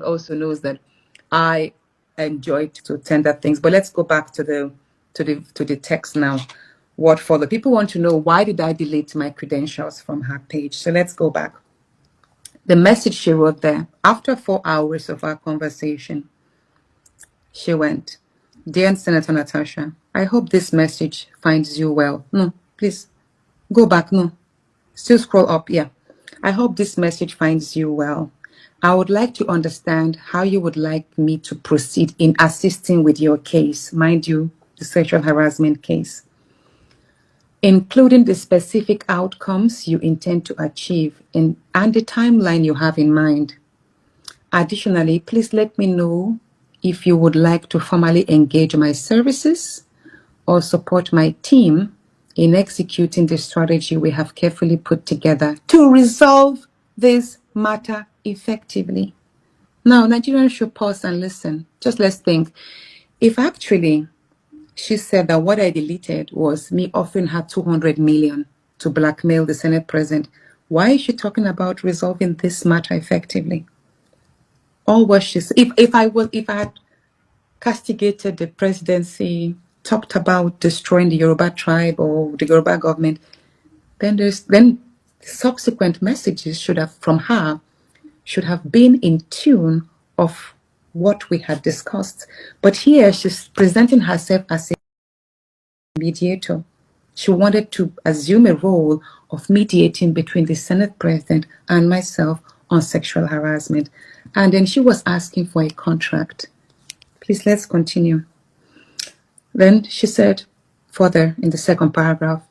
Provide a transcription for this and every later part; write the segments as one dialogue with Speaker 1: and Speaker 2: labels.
Speaker 1: also knows that I enjoy to tender things. But let's go back to the text now. What followed? People want to know, why did I delete my credentials from her page? So let's go back. The message she wrote there, after 4 hours of our conversation, she went, "Dear Senator Natasha, I hope this message finds you well." No, please go back. No, still scroll up. Yeah. "I hope this message finds you well. I would like to understand how you would like me to proceed in assisting with your case," mind you, the sexual harassment case, "including the specific outcomes you intend to achieve and the timeline you have in mind. Additionally, please let me know if you would like to formally engage my services or support my team in executing the strategy we have carefully put together to resolve this matter effectively." Now, Nigerians should pause and listen. Just let's think. If actually she said that what I deleted was me offering her 200 million to blackmail the Senate president, why is she talking about resolving this matter effectively? All what she said, if I had castigated the presidency, talked about destroying the Yoruba tribe or the Yoruba government, then subsequent messages from her should have been in tune of what we had discussed. But here she's presenting herself as a mediator. She wanted to assume a role of mediating between the Senate president and myself on sexual harassment. And then she was asking for a contract. Please, let's continue. Then she said further in the second paragraph,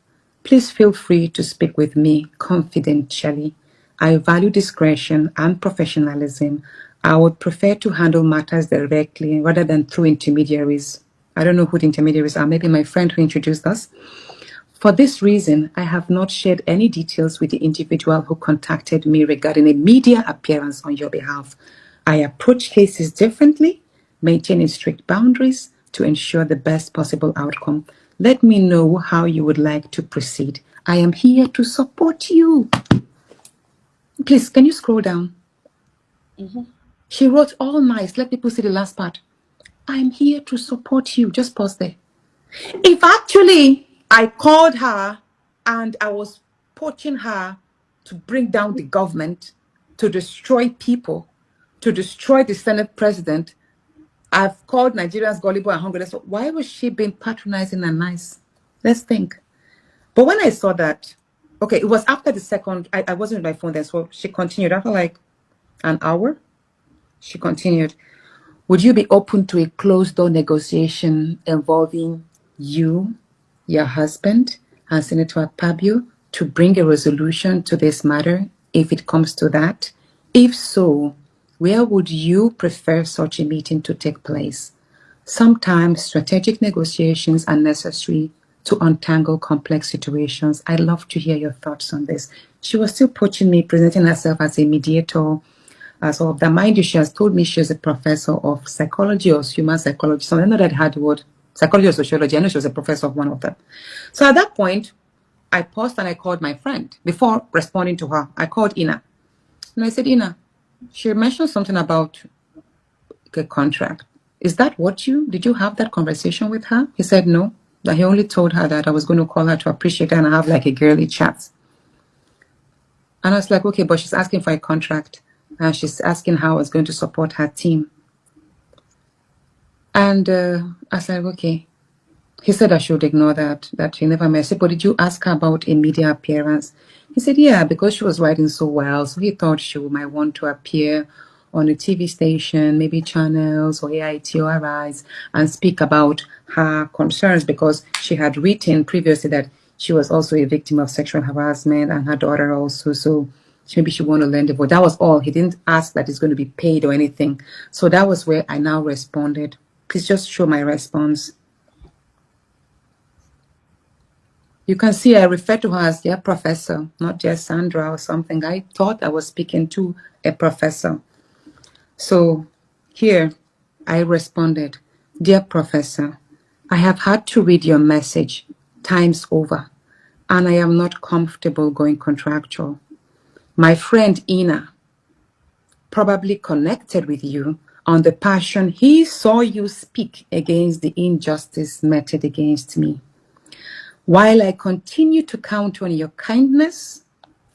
Speaker 1: "Please feel free to speak with me confidentially. I value discretion and professionalism. I would prefer to handle matters directly rather than through intermediaries." I don't know who the intermediaries are, maybe my friend who introduced us. "For this reason, I have not shared any details with the individual who contacted me regarding a media appearance on your behalf. I approach cases differently, maintaining strict boundaries to ensure the best possible outcome. Let me know how you would like to proceed. I am here to support you." Please, can you scroll down? She wrote all nice. Let people see the last part. "I'm here to support you." Just pause there. If actually I called her and I was poaching her to bring down the government, to destroy people, to destroy the Senate president, I've called Nigerians gullible and hungry. So why was she being patronizing and nice? Let's think. But when I saw that, okay, it was after the second, I wasn't on my phone then, so she continued. After like an hour, she continued, "Would you be open to a closed-door negotiation involving you, your husband, and Senator Akpabio to bring a resolution to this matter if it comes to that? If so, where would you prefer such a meeting to take place? Sometimes strategic negotiations are necessary to untangle complex situations. I'd love to hear your thoughts on this." She was still poaching me, presenting herself as a mediator. So that, mind you, she has told me she's a professor of psychology or human psychology. So I know that had the word psychology or sociology. I know she was a professor of one of them. So at that point, I paused and I called my friend. Before responding to her, I called Ina. And I said, "Ina, she mentioned something about a contract. Is that did you have that conversation with her?" He said no, that he only told her that I was going to call her to appreciate her and have like a girly chat. And I was like, okay, but she's asking for a contract. And she's asking how I was going to support her team. And I was like, okay. He said I should ignore that he never met. I said, but did you ask her about a media appearance? He said, yeah, because she was writing so well. So he thought she might want to appear on a TV station, maybe channels or AIT or Arise, and speak about her concerns because she had written previously that she was also a victim of sexual harassment and her daughter also. So maybe she wanted to learn the vote. That was all. He didn't ask that it's going to be paid or anything. So that was where I now responded. Please just show my response. You can see I refer to her as their professor, not just Sandra or something. I thought I was speaking to a professor. So here I responded, "Dear Professor, I have had to read your message times over, and I am not comfortable going contractual. My friend Ina probably connected with you on the passion he saw you speak against the injustice meted against me. While I continue to count on your kindness,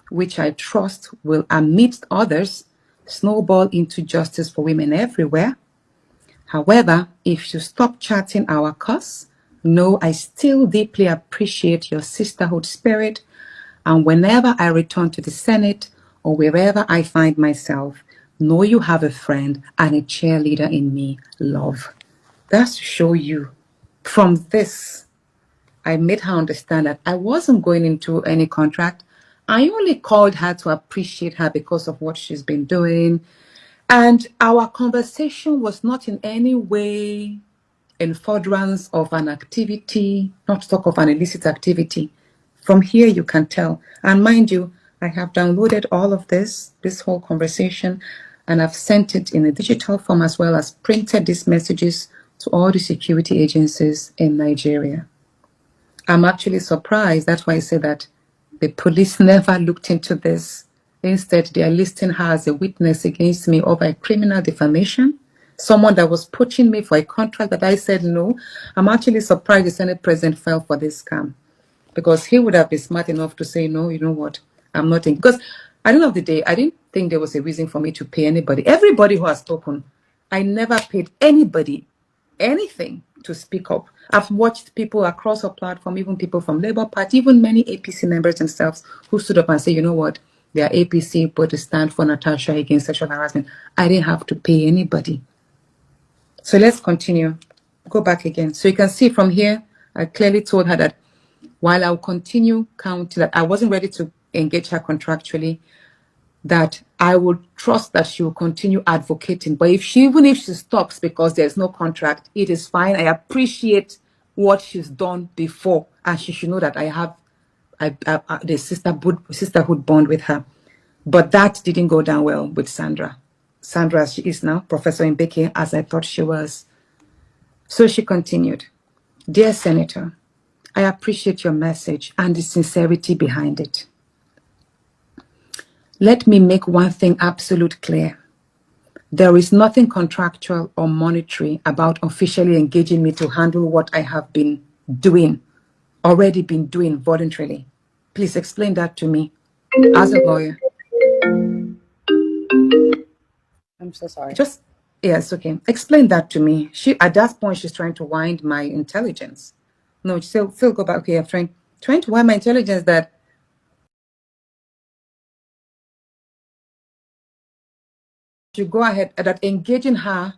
Speaker 1: which I trust will, amidst others, snowball into justice for women everywhere. However, if you stop chatting our cause, know I still deeply appreciate your sisterhood spirit, and whenever I return to the Senate or wherever I find myself, know you have a friend and a cheerleader in me, love. That's to show you. From this, I made her understand that I wasn't going into any contract. I only called her to appreciate her because of what she's been doing. And our conversation was not in any way in furtherance of an activity, not to talk of an illicit activity. From here, you can tell. And mind you, I have downloaded all of this whole conversation, and I've sent it in a digital form as well as printed these messages to all the security agencies in Nigeria. I'm actually surprised. That's why I say that the police never looked into this. Instead, they are listing her as a witness against me over a criminal defamation. Someone that was pushing me for a contract that I said no. I'm actually surprised the Senate President fell for this scam, because he would have been smart enough to say, no, you know what, I'm not in. Because at the end of the day, I didn't think there was a reason for me to pay anybody. Everybody who has spoken, I never paid anybody anything to speak up. I've watched people across our platform, even people from Labour Party, even many APC members themselves who stood up and say, you know what, they are APC, but to stand for Natasha against sexual harassment. I didn't have to pay anybody. So let's continue. Go back again. So you can see from here, I clearly told her that while I'll continue counting, that I wasn't ready to engage her contractually, that I would trust that she will continue advocating. But even if she stops because there's no contract, it is fine. I appreciate what she's done before, and she should know that I have the sisterhood bond with her. But that didn't go down well with Sandra. Sandra, as she is now, Professor Mbeke, as I thought she was. So she continued, Dear Senator, I appreciate your message and the sincerity behind it. Let me make one thing absolute clear. There is nothing contractual or monetary about officially engaging me to handle what I have already been doing voluntarily. Please explain that to me as a lawyer.
Speaker 2: I'm so sorry.
Speaker 1: Yes, okay. Explain that to me. At that point, she's trying to wind my intelligence. No, still go back. Okay, I'm trying to wind my intelligence that you go ahead, that engaging her